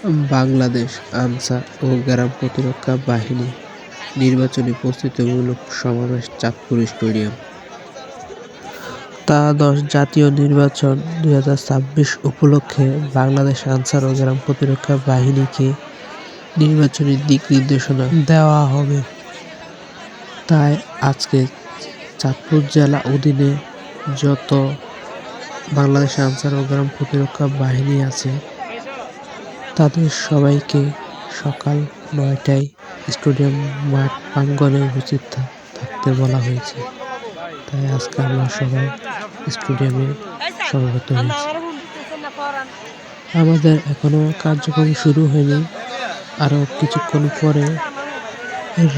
বাংলাদেশ আনসার ও গ্রাম প্রতিরক্ষা বাহিনী নির্বাচনী প্রস্তুতিমূলক সমাবেশ চাঁদপুর স্টেডিয়াম। দ্বাদশ জাতীয় নির্বাচন ২০২৬ উপলক্ষে বাংলাদেশ আনসার ও গ্রাম প্রতিরক্ষা বাহিনীকে নির্বাচনী দিক নির্দেশনা দেওয়া হবে। তাই আজকে চাঁদপুর জেলা অধীনে যত বাংলাদেশ আনসার ও গ্রাম প্রতিরক্ষা বাহিনী আছে তাদের সবাইকে সকাল ৯টায় স্টেডিয়াম মাঠ প্রাঙ্গণে উপস্থিত থাকতে বলা হয়েছে। তাই আজকে আমরা সবাই স্টেডিয়ামে সমবেত হয়েছি। আমাদের এখনো কার্যক্রম শুরু হয়নি, আরও কিছুক্ষণ পরে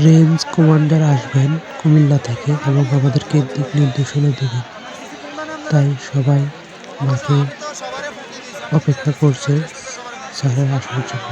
রেঞ্জ কমান্ডার আসবেন কুমিল্লা থেকে এবং আমাদেরকে দিক নির্দেশনা দেবেন। তাই সবাই মাঠে অপেক্ষা করছে স্যারের আসার জন্য।